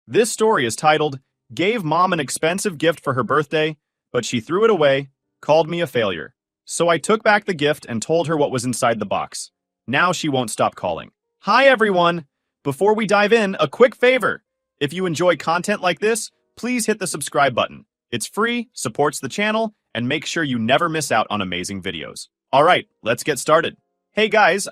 This story is titled, Gave Mom an Expensive Gift for Her Birthday, but She Threw It Away, Called Me a Failure. So I took back the gift and told her what was inside the box. Now she won't stop calling. Hi everyone! Before we dive in, a quick favor. If you enjoy content like this, please hit the subscribe button. It's free, supports the channel, and make sure you never miss out on amazing videos. Alright, let's get started. Hey guys,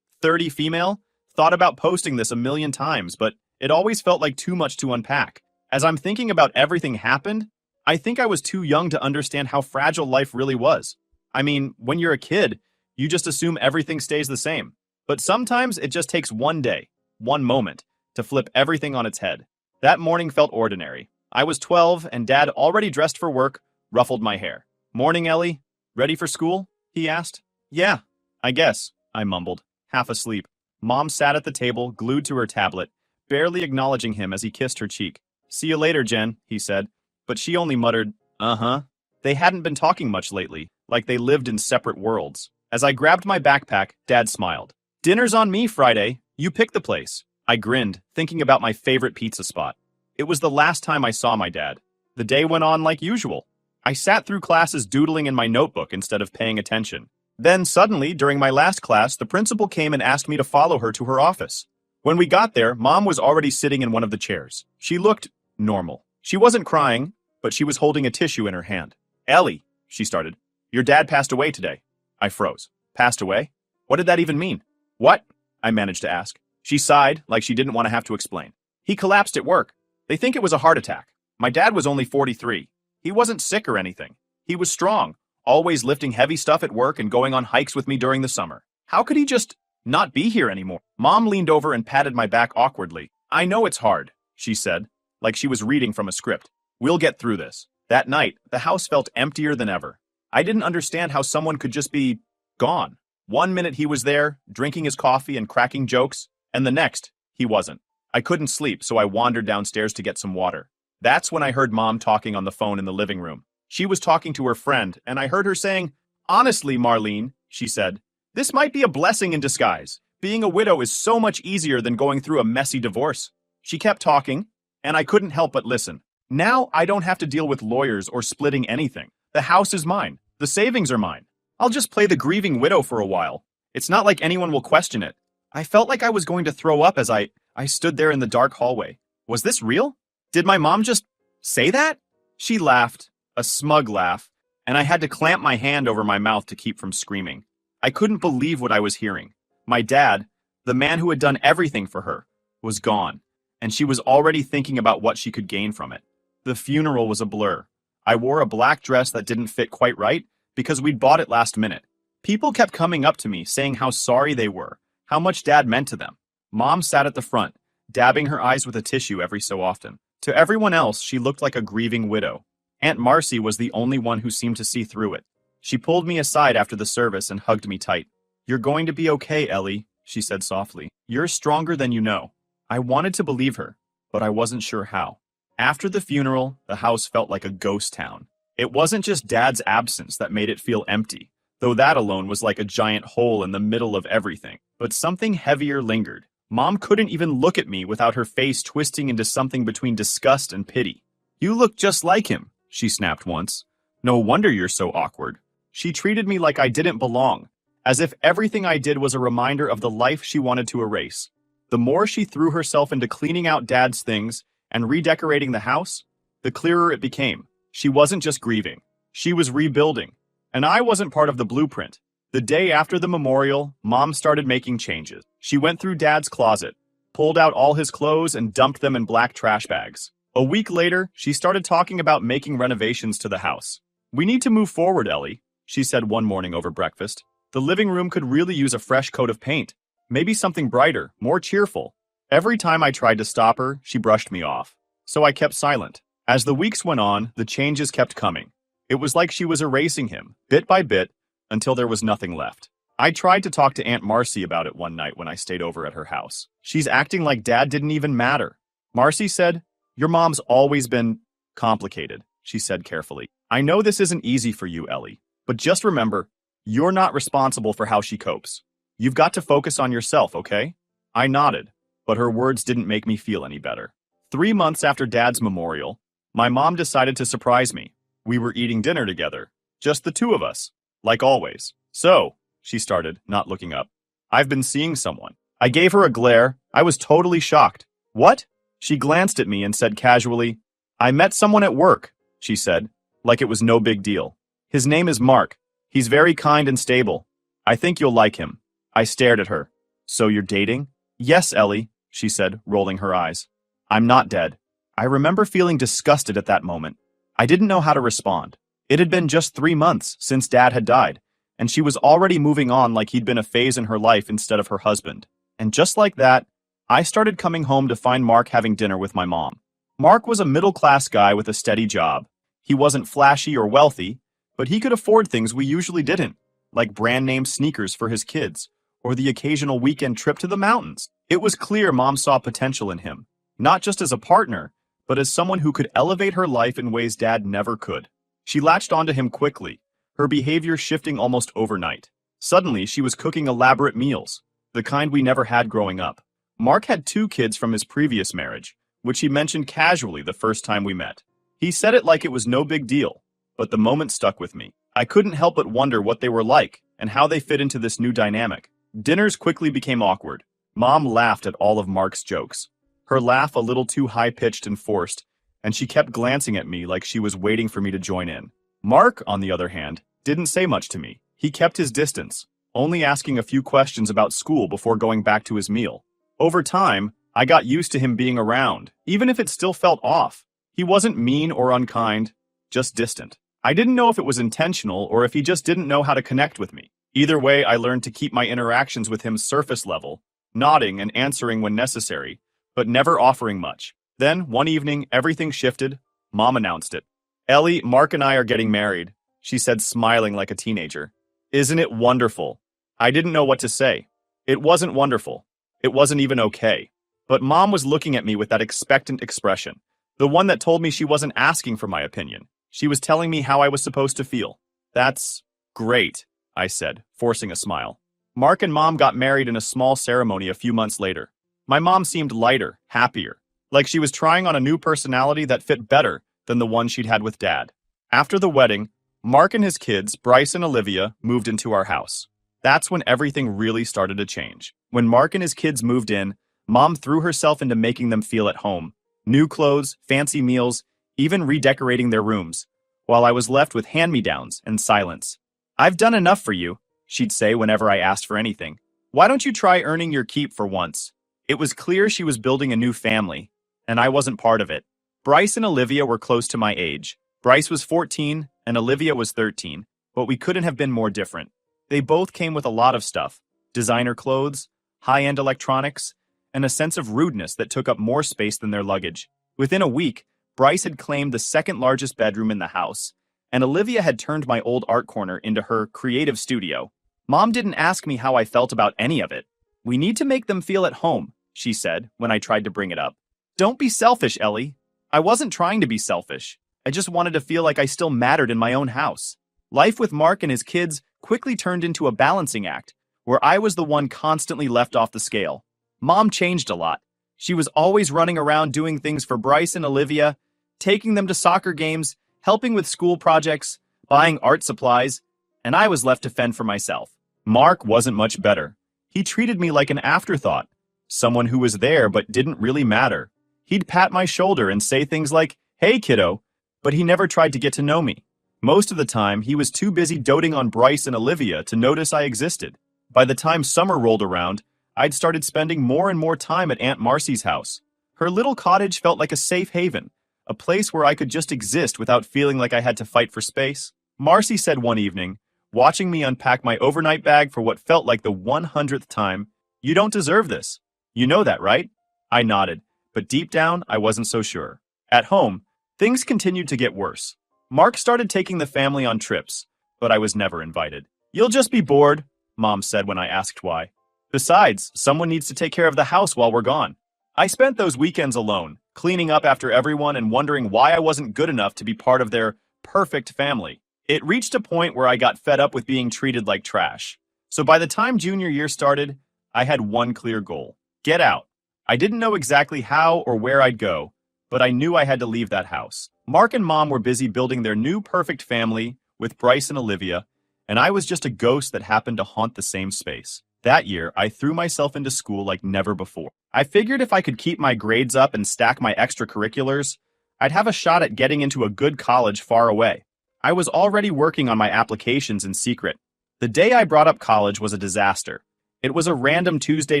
30 female, thought about posting this a million times, but it always felt like too much to unpack. As I'm thinking about everything happened, I think I was too young to understand how fragile life really was. I mean, when you're a kid, you just assume everything stays the same. But sometimes it just takes one day, one moment, to flip everything on its head. That morning felt ordinary. I was 12 and Dad, already dressed for work, ruffled my hair. Morning, Ellie. Ready for school? He asked. Yeah, I guess, I mumbled, half asleep. Mom sat at the table, glued to her tablet, barely acknowledging him as he kissed her cheek. See you later, Jen, he said, but she only muttered, uh-huh. They hadn't been talking much lately, like they lived in separate worlds. As I grabbed my backpack, Dad smiled. Dinner's on me Friday. You pick the place. I grinned, thinking about my favorite pizza spot. It was the last time I saw my dad. The day went on like usual. I sat through classes doodling in my notebook instead of paying attention. Then suddenly, during my last class, the principal came and asked me to follow her to her office. When we got there, Mom was already sitting in one of the chairs. She looked normal. She wasn't crying, but she was holding a tissue in her hand. Ellie, she started, your dad passed away today. I froze. Passed away? What did that even mean? What? I managed to ask. She sighed, like she didn't want to have to explain. He collapsed at work. They think it was a heart attack. My dad was only 43. He wasn't sick or anything. He was strong, always lifting heavy stuff at work and going on hikes with me during the summer. How could he just not be here anymore? Mom leaned over and patted my back awkwardly. I know it's hard, she said, like she was reading from a script. We'll get through this. That night, the house felt emptier than ever. I didn't understand how someone could just be gone. One minute he was there, drinking his coffee and cracking jokes, and the next, he wasn't. I couldn't sleep, so I wandered downstairs to get some water. That's when I heard Mom talking on the phone in the living room. She was talking to her friend, and I heard her saying, Honestly, Marlene, she said, this might be a blessing in disguise. Being a widow is so much easier than going through a messy divorce. She kept talking, and I couldn't help but listen. Now I don't have to deal with lawyers or splitting anything. The house is mine. The savings are mine. I'll just play the grieving widow for a while. It's not like anyone will question it. I felt like I was going to throw up as I stood there in the dark hallway. Was this real? Did my mom just say that? She laughed, a smug laugh, and I had to clamp my hand over my mouth to keep from screaming. I couldn't believe what I was hearing. My dad, the man who had done everything for her, was gone, and she was already thinking about what she could gain from it. The funeral was a blur. I wore a black dress that didn't fit quite right because we'd bought it last minute. People kept coming up to me saying how sorry they were, how much Dad meant to them. Mom sat at the front, dabbing her eyes with a tissue every so often. To everyone else, she looked like a grieving widow. Aunt Marcy was the only one who seemed to see through it. She pulled me aside after the service and hugged me tight. You're going to be okay, Ellie, she said softly. You're stronger than you know. I wanted to believe her, but I wasn't sure how. After the funeral, the house felt like a ghost town. It wasn't just Dad's absence that made it feel empty, though that alone was like a giant hole in the middle of everything. But something heavier lingered. Mom couldn't even look at me without her face twisting into something between disgust and pity. You look just like him, she snapped once. No wonder you're so awkward. She treated me like I didn't belong, as if everything I did was a reminder of the life she wanted to erase. The more she threw herself into cleaning out Dad's things and redecorating the house, the clearer it became. She wasn't just grieving. She was rebuilding. And I wasn't part of the blueprint. The day after the memorial, Mom started making changes. She went through Dad's closet, pulled out all his clothes and dumped them in black trash bags. A week later, she started talking about making renovations to the house. We need to move forward, Ellie, she said one morning over breakfast. The living room could really use a fresh coat of paint. Maybe something brighter, more cheerful. Every time I tried to stop her, she brushed me off. So I kept silent. As the weeks went on, the changes kept coming. It was like she was erasing him, bit by bit, until there was nothing left. I tried to talk to Aunt Marcy about it one night when I stayed over at her house. She's acting like Dad didn't even matter. Marcy said, Your mom's always been complicated, she said carefully. I know this isn't easy for you, Ellie, but just remember, you're not responsible for how she copes. You've got to focus on yourself, okay? I nodded, but her words didn't make me feel any better. 3 months after Dad's memorial, my mom decided to surprise me. We were eating dinner together, just the two of us, like always. So, she started, not looking up. I've been seeing someone. I gave her a glare. I was totally shocked. What? She glanced at me and said casually, I met someone at work, she said, like it was no big deal. His name is Mark. He's very kind and stable. I think you'll like him. I stared at her. So you're dating? Yes, Ellie, she said, rolling her eyes. I'm not dead. I remember feeling disgusted at that moment. I didn't know how to respond. It had been just 3 months since Dad had died, and she was already moving on like he'd been a phase in her life instead of her husband. And just like that, I started coming home to find Mark having dinner with my mom. Mark was a middle-class guy with a steady job. He wasn't flashy or wealthy, but he could afford things we usually didn't, like brand-name sneakers for his kids, or the occasional weekend trip to the mountains. It was clear Mom saw potential in him, not just as a partner, but as someone who could elevate her life in ways Dad never could. She latched onto him quickly, her behavior shifting almost overnight. Suddenly, she was cooking elaborate meals, the kind we never had growing up. Mark had 2 kids from his previous marriage, which he mentioned casually the first time we met. He said it like it was no big deal, but the moment stuck with me. I couldn't help but wonder what they were like and how they fit into this new dynamic. Dinners quickly became awkward. Mom laughed at all of Mark's jokes, her laugh a little too high-pitched and forced, and she kept glancing at me like she was waiting for me to join in. Mark, on the other hand, didn't say much to me. He kept his distance, only asking a few questions about school before going back to his meal. Over time, I got used to him being around, even if it still felt off. He wasn't mean or unkind, just distant. I didn't know if it was intentional or if he just didn't know how to connect with me. Either way, I learned to keep my interactions with him surface level, nodding and answering when necessary, but never offering much. Then, one evening, everything shifted. Mom announced it. Ellie, Mark and I are getting married, she said, smiling like a teenager. Isn't it wonderful? I didn't know what to say. It wasn't wonderful. It wasn't even okay. But Mom was looking at me with that expectant expression, the one that told me she wasn't asking for my opinion. She was telling me how I was supposed to feel. That's great, I said, forcing a smile. Mark and Mom got married in a small ceremony a few months later. My mom seemed lighter, happier, like she was trying on a new personality that fit better than the one she'd had with Dad. After the wedding, Mark and his kids, Bryce and Olivia, moved into our house. That's when everything really started to change. When Mark and his kids moved in, Mom threw herself into making them feel at home. New clothes, fancy meals, even redecorating their rooms, while I was left with hand-me-downs and silence. I've done enough for you, she'd say whenever I asked for anything. Why don't you try earning your keep for once? It was clear she was building a new family, and I wasn't part of it. Bryce and Olivia were close to my age. Bryce was 14 and Olivia was 13, but we couldn't have been more different. They both came with a lot of stuff: designer clothes, high-end electronics, and a sense of rudeness that took up more space than their luggage. Within a week, Bryce had claimed the second largest bedroom in the house, and Olivia had turned my old art corner into her creative studio. Mom didn't ask me how I felt about any of it. We need to make them feel at home, she said when I tried to bring it up. Don't be selfish, Ellie. I wasn't trying to be selfish. I just wanted to feel like I still mattered in my own house. Life with Mark and his kids quickly turned into a balancing act, where I was the one constantly left off the scale. Mom changed a lot. She was always running around doing things for Bryce and Olivia, taking them to soccer games, helping with school projects, buying art supplies, and I was left to fend for myself. Mark wasn't much better. He treated me like an afterthought, someone who was there but didn't really matter. He'd pat my shoulder and say things like, "Hey, kiddo," but he never tried to get to know me. Most of the time, he was too busy doting on Bryce and Olivia to notice I existed. By the time summer rolled around, I'd started spending more and more time at Aunt Marcy's house. Her little cottage felt like a safe haven, a place where I could just exist without feeling like I had to fight for space. Marcy said one evening, watching me unpack my overnight bag for what felt like the 100th time, "You don't deserve this. You know that, right?" I nodded, but deep down, I wasn't so sure. At home, things continued to get worse. Mark started taking the family on trips, but I was never invited. "You'll just be bored," Mom said when I asked why. "Besides, someone needs to take care of the house while we're gone." I spent those weekends alone, cleaning up after everyone and wondering why I wasn't good enough to be part of their perfect family. It reached a point where I got fed up with being treated like trash. So by the time junior year started, I had one clear goal: get out. I didn't know exactly how or where I'd go, but I knew I had to leave that house. Mark and Mom were busy building their new perfect family with Bryce and Olivia, and I was just a ghost that happened to haunt the same space. That year, I threw myself into school like never before. I figured if I could keep my grades up and stack my extracurriculars, I'd have a shot at getting into a good college far away. I was already working on my applications in secret. The day I brought up college was a disaster. It was a random Tuesday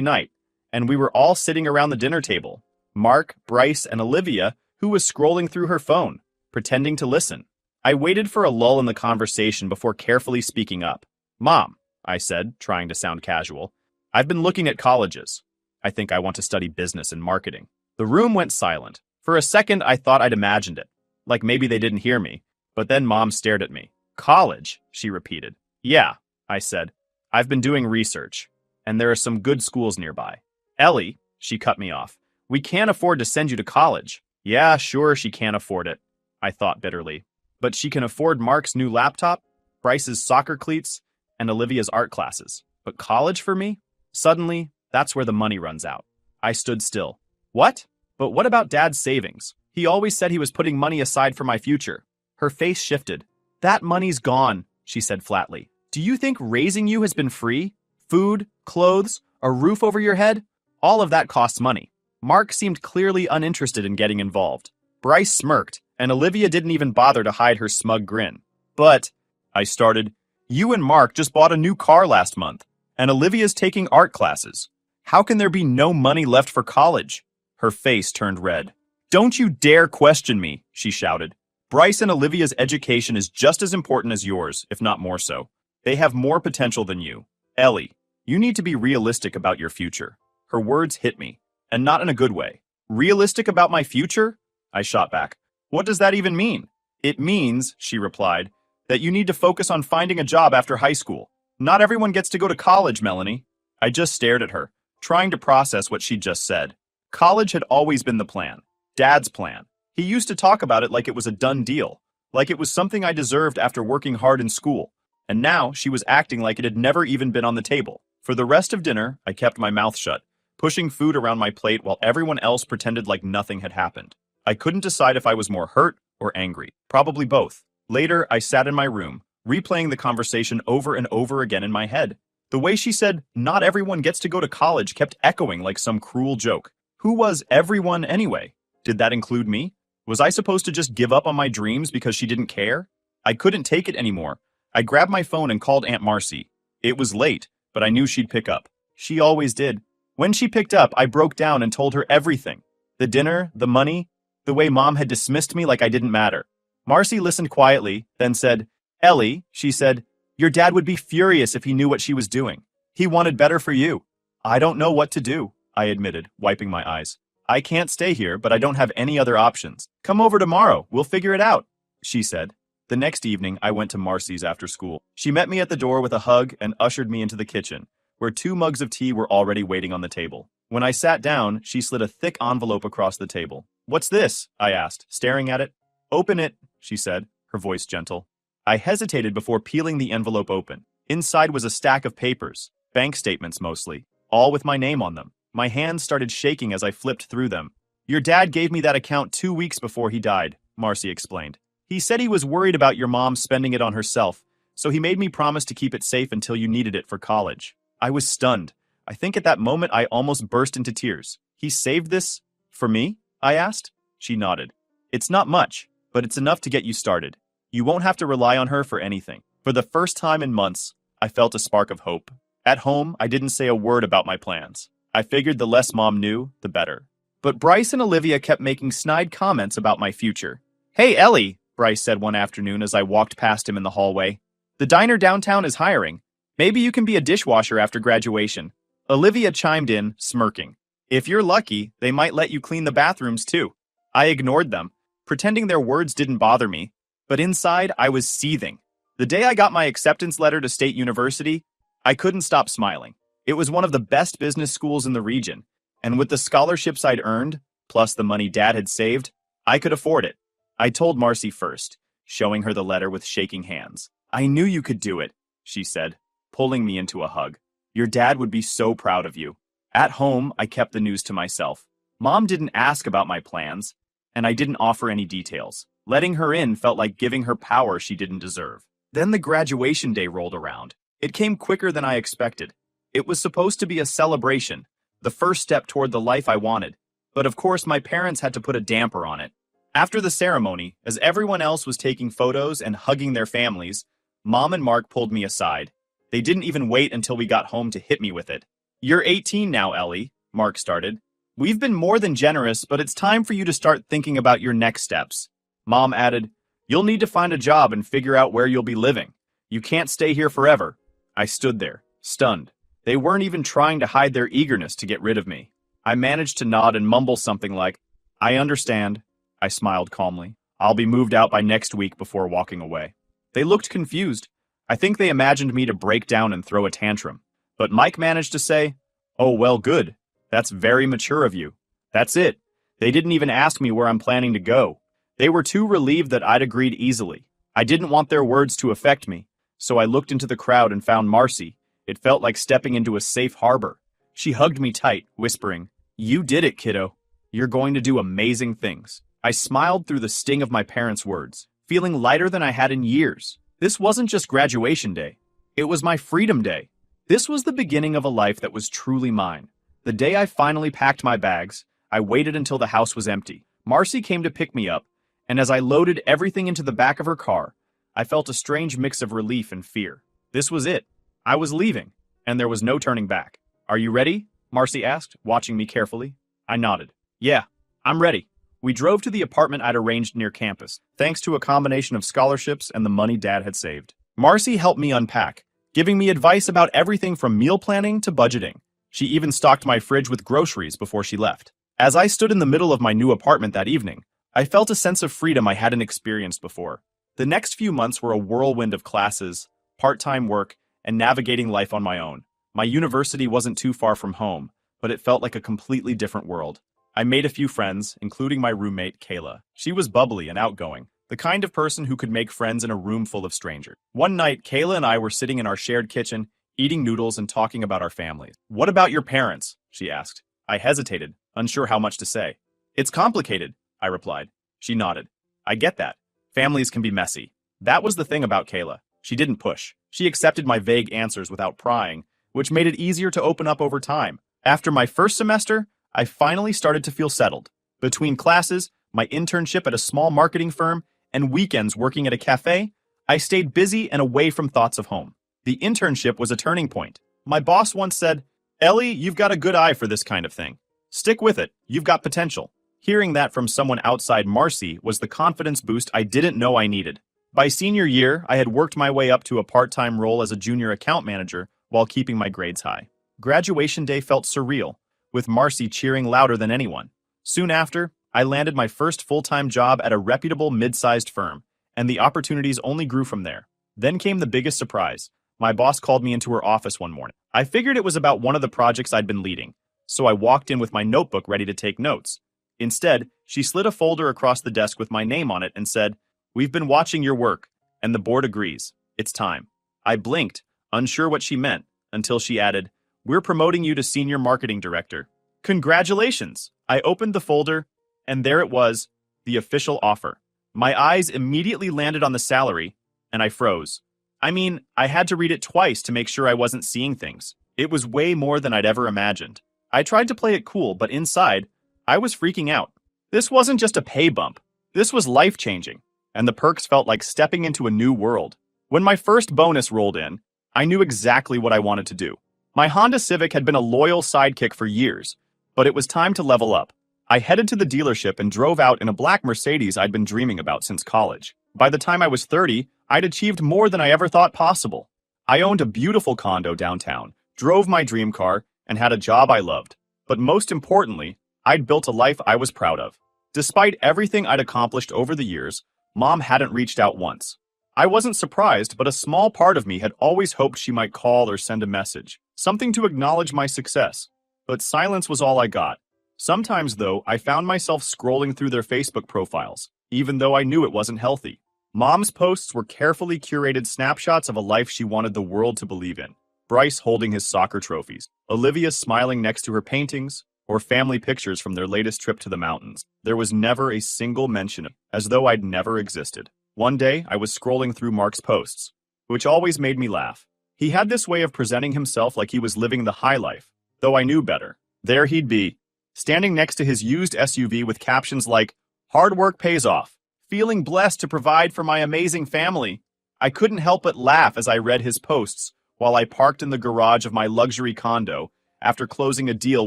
night, and we were all sitting around the dinner table. Mark, Bryce, and Olivia, who was scrolling through her phone, pretending to listen. I waited for a lull in the conversation before carefully speaking up. "Mom," I said, trying to sound casual, "I've been looking at colleges. I think I want to study business and marketing." The room went silent. For a second, I thought I'd imagined it, like maybe they didn't hear me, but then Mom stared at me. "College?" she repeated. "Yeah," I said. "I've been doing research, and there are some good schools nearby." "Ellie," she cut me off, "we can't afford to send you to college." "Yeah, sure she can't afford it," I thought bitterly. "But she can afford Mark's new laptop, Bryce's soccer cleats, and Olivia's art classes. But college for me?" Suddenly, that's where the money runs out. I stood still. "What? But what about Dad's savings? He always said he was putting money aside for my future." Her face shifted. "That money's gone," she said flatly. "Do you think raising you has been free? Food, clothes, a roof over your head? All of that costs money." Mark seemed clearly uninterested in getting involved. Bryce smirked, and Olivia didn't even bother to hide her smug grin. "But," I started, "you and Mark just bought a new car last month, and Olivia's taking art classes. How can there be no money left for college?" Her face turned red. "Don't you dare question me," she shouted. "Bryce and Olivia's education is just as important as yours, if not more so. They have more potential than you. Ellie, you need to be realistic about your future." Her words hit me, and not in a good way. "Realistic about my future?" I shot back. "What does that even mean?" "It means," she replied, "that you need to focus on finding a job after high school. Not everyone gets to go to college, Melanie." I just stared at her, trying to process what she'd just said. College had always been the plan. Dad's plan. He used to talk about it like it was a done deal, like it was something I deserved after working hard in school. And now she was acting like it had never even been on the table. For the rest of dinner, I kept my mouth shut, pushing food around my plate while everyone else pretended like nothing had happened. I couldn't decide if I was more hurt or angry. Probably both. Later, I sat in my room, replaying the conversation over and over again in my head. The way she said, "Not everyone gets to go to college," kept echoing like some cruel joke. Who was everyone anyway? Did that include me? Was I supposed to just give up on my dreams because she didn't care? I couldn't take it anymore. I grabbed my phone and called Aunt Marcy. It was late, but I knew she'd pick up. She always did. When she picked up, I broke down and told her everything. The dinner, the money, the way Mom had dismissed me like I didn't matter. Marcy listened quietly, then said, "Ellie," she said, "your dad would be furious if he knew what she was doing. He wanted better for you." "I don't know what to do," I admitted, wiping my eyes. "I can't stay here, but I don't have any other options. Come over tomorrow, we'll figure it out," she said. The next evening, I went to Marcy's after school. She met me at the door with a hug and ushered me into the kitchen, where 2 mugs of tea were already waiting on the table. When I sat down, she slid a thick envelope across the table. "What's this?" I asked, staring at it. "Open it," she said, her voice gentle. I hesitated before peeling the envelope open. Inside was a stack of papers, bank statements mostly, all with my name on them. My hands started shaking as I flipped through them. "Your dad gave me that account 2 weeks before he died," Marcy explained. "He said he was worried about your mom spending it on herself, so he made me promise to keep it safe until you needed it for college." I was stunned. I think at that moment I almost burst into tears. "He saved this for me?" I asked. She nodded. "It's not much, but it's enough to get you started. You won't have to rely on her for anything." For the first time in months, I felt a spark of hope. At home, I didn't say a word about my plans. I figured the less Mom knew, the better. But Bryce and Olivia kept making snide comments about my future. "Hey, Ellie," Bryce said one afternoon as I walked past him in the hallway. "The diner downtown is hiring. Maybe you can be a dishwasher after graduation." Olivia chimed in, smirking. "If you're lucky, they might let you clean the bathrooms too." I ignored them, pretending their words didn't bother me. But inside, I was seething. The day I got my acceptance letter to State University, I couldn't stop smiling. It was one of the best business schools in the region, and with the scholarships I'd earned, plus the money Dad had saved, I could afford it. I told Marcy first, showing her the letter with shaking hands. "I knew you could do it," she said, pulling me into a hug. "Your dad would be so proud of you." At home, I kept the news to myself. Mom didn't ask about my plans, and I didn't offer any details. Letting her in felt like giving her power she didn't deserve. Then the graduation day rolled around. It came quicker than I expected. It was supposed to be a celebration, the first step toward the life I wanted. But of course, my parents had to put a damper on it. After the ceremony, as everyone else was taking photos and hugging their families, Mom and Mark pulled me aside. They didn't even wait until we got home to hit me with it. "You're 18 now, Ellie," Mark started. "We've been more than generous, but it's time for you to start thinking about your next steps." Mom added, "You'll need to find a job and figure out where you'll be living. You can't stay here forever." I stood there, stunned. They weren't even trying to hide their eagerness to get rid of me. I managed to nod and mumble something like, "I understand." I smiled calmly. "I'll be moved out by next week," before walking away. They looked confused. I think they imagined me to break down and throw a tantrum. But Mike managed to say, "Oh, well, good. That's very mature of you." That's it. They didn't even ask me where I'm planning to go. They were too relieved that I'd agreed easily. I didn't want their words to affect me, so I looked into the crowd and found Marcy. It felt like stepping into a safe harbor. She hugged me tight, whispering, "You did it, kiddo. You're going to do amazing things." I smiled through the sting of my parents' words, feeling lighter than I had in years. This wasn't just graduation day. It was my freedom day. This was the beginning of a life that was truly mine. The day I finally packed my bags, I waited until the house was empty. Marcy came to pick me up, and as I loaded everything into the back of her car, I felt a strange mix of relief and fear. This was it. I was leaving, and there was no turning back. "Are you ready?" Marcy asked, watching me carefully. I nodded. "Yeah, I'm ready." We drove to the apartment I'd arranged near campus, thanks to a combination of scholarships and the money Dad had saved. Marcy helped me unpack, giving me advice about everything from meal planning to budgeting. She even stocked my fridge with groceries before she left. As I stood in the middle of my new apartment that evening, I felt a sense of freedom I hadn't experienced before. The next few months were a whirlwind of classes, part-time work, and navigating life on my own. My university wasn't too far from home, but it felt like a completely different world. I made a few friends, including my roommate, Kayla. She was bubbly and outgoing, the kind of person who could make friends in a room full of strangers. One night, Kayla and I were sitting in our shared kitchen, eating noodles and talking about our families. "What about your parents?" she asked. I hesitated, unsure how much to say. "It's complicated," I replied. She nodded. "I get that. Families can be messy." That was the thing about Kayla. She didn't push. She accepted my vague answers without prying, which made it easier to open up over time. After my first semester, I finally started to feel settled. Between classes, my internship at a small marketing firm, and weekends working at a cafe, I stayed busy and away from thoughts of home. The internship was a turning point. My boss once said, "Ellie, you've got a good eye for this kind of thing. Stick with it, you've got potential." Hearing that from someone outside Marcy was the confidence boost I didn't know I needed. By senior year, I had worked my way up to a part-time role as a junior account manager while keeping my grades high. Graduation day felt surreal, with Marcy cheering louder than anyone. Soon after, I landed my first full-time job at a reputable mid-sized firm, and the opportunities only grew from there. Then came the biggest surprise. My boss called me into her office one morning. I figured it was about one of the projects I'd been leading, so I walked in with my notebook ready to take notes. Instead, she slid a folder across the desk with my name on it and said, "We've been watching your work, and the board agrees. It's time." I blinked, unsure what she meant, until she added, "We're promoting you to Senior Marketing Director." Congratulations! I opened the folder, and there it was, the official offer. My eyes immediately landed on the salary, and I froze. I mean, I had to read it twice to make sure I wasn't seeing things. It was way more than I'd ever imagined. I tried to play it cool, but inside, I was freaking out. This wasn't just a pay bump. This was life-changing, and the perks felt like stepping into a new world. When my first bonus rolled in, I knew exactly what I wanted to do. My Honda Civic had been a loyal sidekick for years, but it was time to level up. I headed to the dealership and drove out in a black Mercedes I'd been dreaming about since college. By the time I was 30, I'd achieved more than I ever thought possible. I owned a beautiful condo downtown, drove my dream car, and had a job I loved. But most importantly, I'd built a life I was proud of. Despite everything I'd accomplished over the years, Mom hadn't reached out once. I wasn't surprised, but a small part of me had always hoped she might call or send a message, something to acknowledge my success. But silence was all I got. Sometimes, though, I found myself scrolling through their Facebook profiles, even though I knew it wasn't healthy. Mom's posts were carefully curated snapshots of a life she wanted the world to believe in. Bryce holding his soccer trophies, Olivia smiling next to her paintings, or family pictures from their latest trip to the mountains. There was never a single mention of it, as though I'd never existed. One day, I was scrolling through Mark's posts, which always made me laugh. He had this way of presenting himself like he was living the high life, though I knew better. There he'd be, standing next to his used SUV with captions like, "Hard work pays off. Feeling blessed to provide for my amazing family." I couldn't help but laugh as I read his posts while I parked in the garage of my luxury condo after closing a deal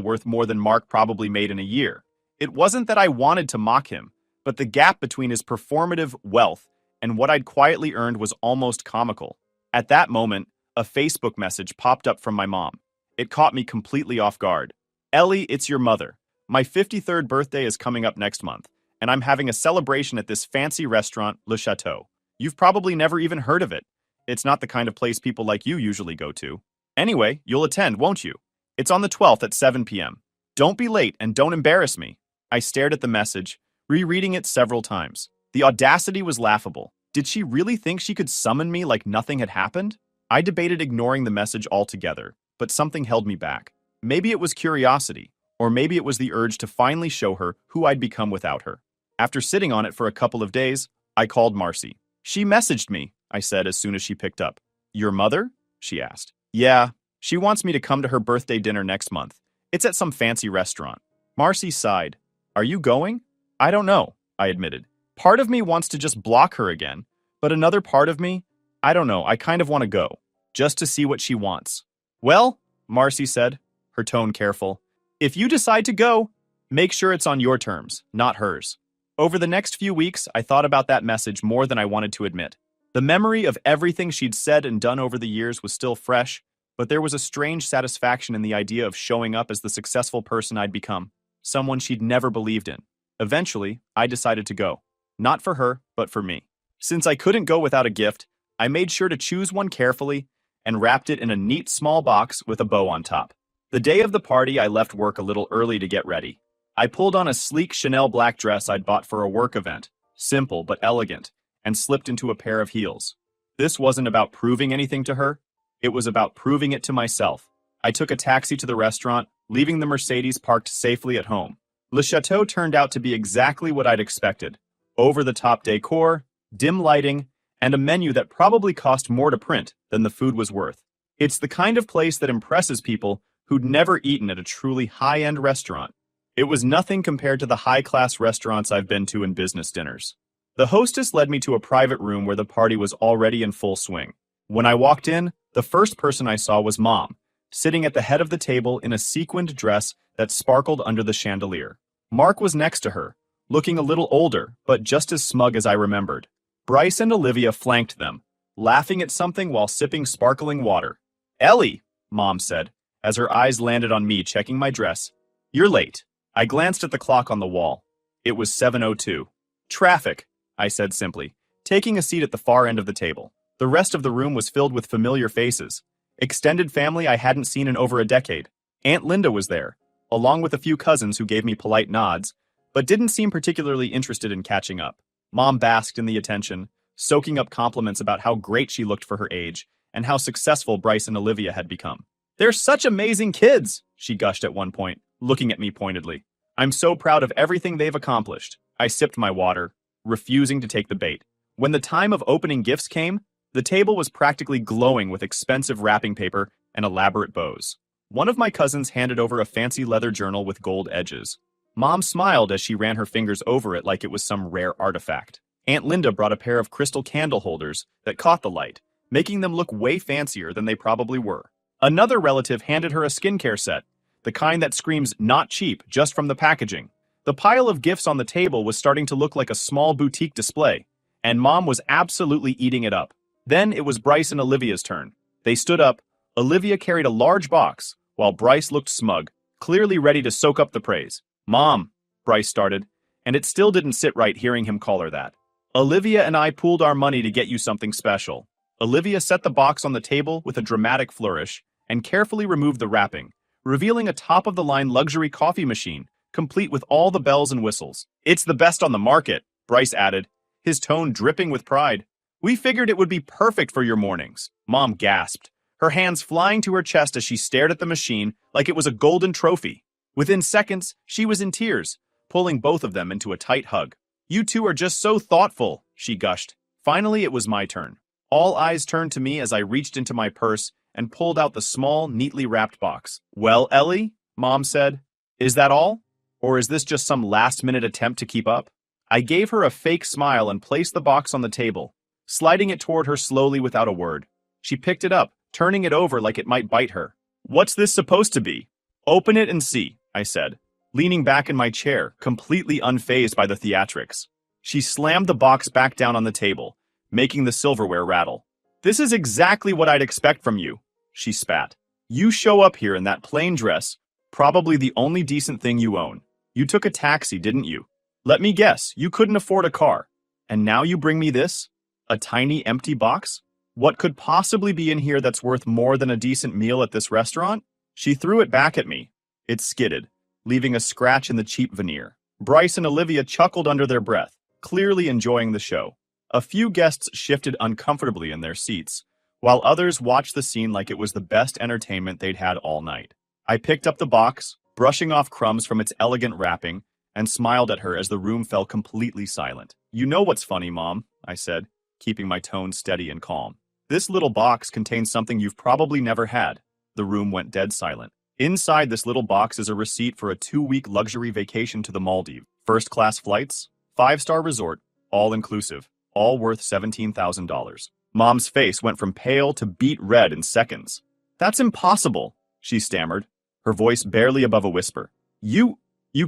worth more than Mark probably made in a year. It wasn't that I wanted to mock him, but the gap between his performative wealth and what I'd quietly earned was almost comical. At that moment, a Facebook message popped up from my mom. It caught me completely off guard. "Ellie, it's your mother. My 53rd birthday is coming up next month, and I'm having a celebration at this fancy restaurant, Le Chateau. You've probably never even heard of it. It's not the kind of place people like you usually go to. Anyway, you'll attend, won't you? It's on the 12th at 7 p.m. Don't be late and don't embarrass me." I stared at the message, rereading it several times. The audacity was laughable. Did she really think she could summon me like nothing had happened? I debated ignoring the message altogether, but something held me back. Maybe it was curiosity, or maybe it was the urge to finally show her who I'd become without her. After sitting on it for a couple of days, I called Marcy. "She messaged me," I said as soon as she picked up. "Your mother?" she asked. "Yeah, she wants me to come to her birthday dinner next month. It's at some fancy restaurant." Marcy sighed. "Are you going?" "I don't know," I admitted. Part of me wants to just block her again, but another part of me, I don't know, I kind of want to go, just to see what she wants. "Well," Marcy said, her tone careful, "if you decide to go, make sure it's on your terms, not hers." Over the next few weeks, I thought about that message more than I wanted to admit. The memory of everything she'd said and done over the years was still fresh, but there was a strange satisfaction in the idea of showing up as the successful person I'd become, someone she'd never believed in. Eventually, I decided to go. Not for her, but for me. Since I couldn't go without a gift, I made sure to choose one carefully and wrapped it in a neat small box with a bow on top. The day of the party, I left work a little early to get ready. I pulled on a sleek Chanel black dress I'd bought for a work event, simple but elegant, and slipped into a pair of heels. This wasn't about proving anything to her, it was about proving it to myself. I took a taxi to the restaurant, leaving the Mercedes parked safely at home. Le Chateau turned out to be exactly what I'd expected. Over-the-top decor, dim lighting, and a menu that probably cost more to print than the food was worth. It's the kind of place that impresses people who'd never eaten at a truly high-end restaurant. It was nothing compared to the high-class restaurants I've been to in business dinners. The hostess led me to a private room where the party was already in full swing. When I walked in, the first person I saw was Mom, sitting at the head of the table in a sequined dress that sparkled under the chandelier. Mark was next to her, looking a little older, but just as smug as I remembered. Bryce and Olivia flanked them, laughing at something while sipping sparkling water. "Ellie," Mom said, as her eyes landed on me checking my dress. "You're late." I glanced at the clock on the wall. It was 7:02. "Traffic," I said simply, taking a seat at the far end of the table. The rest of the room was filled with familiar faces. Extended family I hadn't seen in over a decade. Aunt Linda was there, along with a few cousins who gave me polite nods, but didn't seem particularly interested in catching up. Mom basked in the attention, soaking up compliments about how great she looked for her age and how successful Bryce and Olivia had become. "They're such amazing kids," she gushed at one point, looking at me pointedly. "I'm so proud of everything they've accomplished." I sipped my water, refusing to take the bait. When the time of opening gifts came, the table was practically glowing with expensive wrapping paper and elaborate bows. One of my cousins handed over a fancy leather journal with gold edges. Mom smiled as she ran her fingers over it like it was some rare artifact. Aunt Linda brought a pair of crystal candle holders that caught the light, making them look way fancier than they probably were. Another relative handed her a skincare set, the kind that screams "not cheap" just from the packaging. The pile of gifts on the table was starting to look like a small boutique display, and Mom was absolutely eating it up. Then it was Bryce and Olivia's turn. They stood up. Olivia carried a large box, while Bryce looked smug, clearly ready to soak up the praise. "Mom," Bryce started, and it still didn't sit right hearing him call her that. "Olivia and I pooled our money to get you something special." Olivia set the box on the table with a dramatic flourish and carefully removed the wrapping, revealing a top-of-the-line luxury coffee machine, complete with all the bells and whistles. "It's the best on the market," Bryce added, his tone dripping with pride. "We figured it would be perfect for your mornings." Mom gasped, her hands flying to her chest as she stared at the machine like it was a golden trophy. Within seconds, she was in tears, pulling both of them into a tight hug. "You two are just so thoughtful," she gushed. Finally, it was my turn. All eyes turned to me as I reached into my purse and pulled out the small, neatly wrapped box. "Well, Ellie," Mom said, "is that all? Or is this just some last-minute attempt to keep up?" I gave her a fake smile and placed the box on the table, sliding it toward her slowly without a word. She picked it up, turning it over like it might bite her. "What's this supposed to be?" "Open it and see," I said, leaning back in my chair, completely unfazed by the theatrics. She slammed the box back down on the table, making the silverware rattle. "This is exactly what I'd expect from you," she spat. "You show up here in that plain dress, probably the only decent thing you own. You took a taxi, didn't you? Let me guess, you couldn't afford a car. And now you bring me this? A tiny empty box? What could possibly be in here that's worth more than a decent meal at this restaurant?" She threw it back at me. It skidded, leaving a scratch in the cheap veneer. Bryce and Olivia chuckled under their breath, clearly enjoying the show. A few guests shifted uncomfortably in their seats, while others watched the scene like it was the best entertainment they'd had all night. I picked up the box, brushing off crumbs from its elegant wrapping, and smiled at her as the room fell completely silent. "You know what's funny, Mom," I said, keeping my tone steady and calm. "This little box contains something you've probably never had." The room went dead silent. "Inside this little box is a receipt for a 2-week luxury vacation to the Maldives. First-class flights, 5-star resort, all-inclusive, all worth $17,000. Mom's face went from pale to beet red in seconds. "That's impossible," she stammered, her voice barely above a whisper. You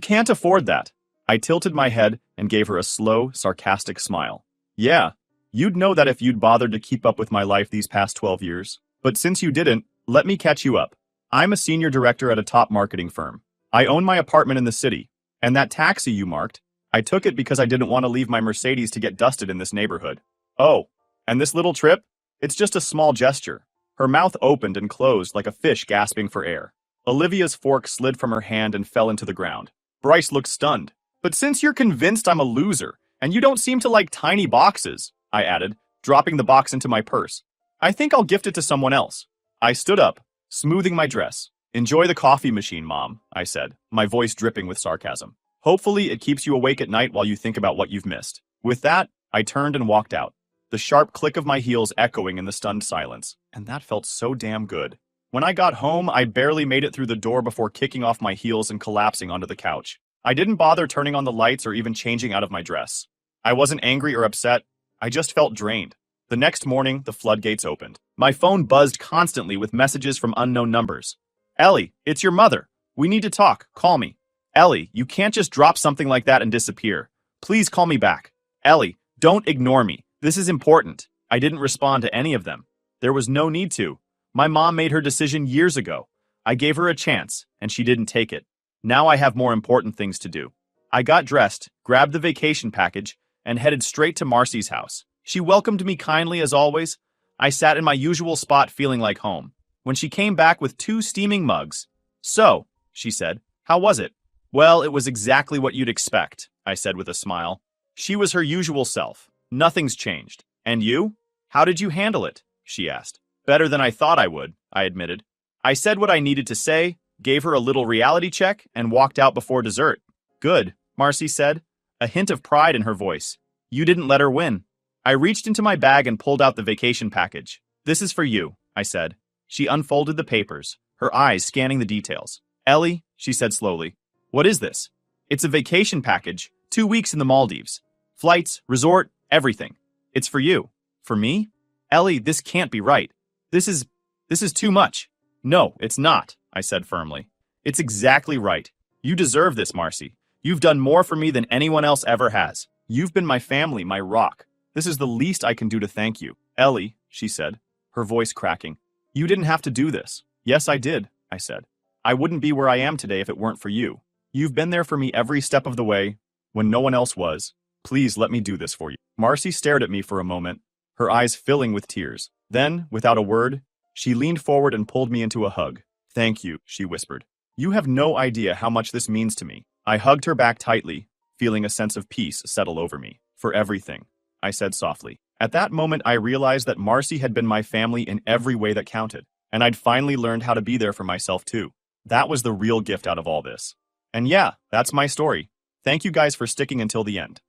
can't afford that." I tilted my head and gave her a slow, sarcastic smile. "Yeah, you'd know that if you'd bothered to keep up with my life these past 12 years. But since you didn't, let me catch you up. I'm a senior director at a top marketing firm. I own my apartment in the city. And that taxi you marked, I took it because I didn't want to leave my Mercedes to get dusted in this neighborhood. Oh, and this little trip? It's just a small gesture." Her mouth opened and closed like a fish gasping for air. Olivia's fork slid from her hand and fell into the ground. Bryce looked stunned. "But since you're convinced I'm a loser, and you don't seem to like tiny boxes," I added, dropping the box into my purse, "I think I'll gift it to someone else." I stood up, smoothing my dress. "Enjoy the coffee machine, Mom," I said, my voice dripping with sarcasm. "Hopefully it keeps you awake at night while you think about what you've missed." With that, I turned and walked out, the sharp click of my heels echoing in the stunned silence, and that felt so damn good. When I got home, I barely made it through the door before kicking off my heels and collapsing onto the couch. I didn't bother turning on the lights or even changing out of my dress. I wasn't angry or upset, I just felt drained. The next morning, the floodgates opened. My phone buzzed constantly with messages from unknown numbers. "Ellie, it's your mother. We need to talk. Call me." "Ellie, you can't just drop something like that and disappear. Please call me back." "Ellie, don't ignore me. This is important." I didn't respond to any of them. There was no need to. My mom made her decision years ago. I gave her a chance, and she didn't take it. Now I have more important things to do. I got dressed, grabbed the vacation package, and headed straight to Marcy's house. She welcomed me kindly as always. I sat in my usual spot feeling like home. When she came back with 2 steaming mugs. "So," she said, "how was it?" "Well, it was exactly what you'd expect," I said with a smile. She was her usual self. Nothing's changed. "And you? How did you handle it?" she asked. "Better than I thought I would," I admitted. I said what I needed to say, gave her a little reality check, and walked out before dessert. "Good," Marcy said, a hint of pride in her voice. "You didn't let her win." I reached into my bag and pulled out the vacation package. "This is for you," I said. She unfolded the papers, her eyes scanning the details. "Ellie," she said slowly, "what is this?" "It's a vacation package, 2 weeks in the Maldives. Flights, resort, everything. It's for you." "For me?" "Ellie, this can't be right. This is too much." "No, it's not," I said firmly. "It's exactly right. You deserve this, Marcy. You've done more for me than anyone else ever has. You've been my family, my rock. This is the least I can do to thank you." "Ellie," she said, her voice cracking, "you didn't have to do this." "Yes, I did," I said. "I wouldn't be where I am today if it weren't for you. You've been there for me every step of the way, when no one else was. Please let me do this for you." Marcy stared at me for a moment, her eyes filling with tears. Then, without a word, she leaned forward and pulled me into a hug. "Thank you," she whispered. "You have no idea how much this means to me." I hugged her back tightly, feeling a sense of peace settle over me. "For everything," I said softly. At that moment, I realized that Marcy had been my family in every way that counted, and I'd finally learned how to be there for myself too. That was the real gift out of all this. And yeah, that's my story. Thank you guys for sticking until the end.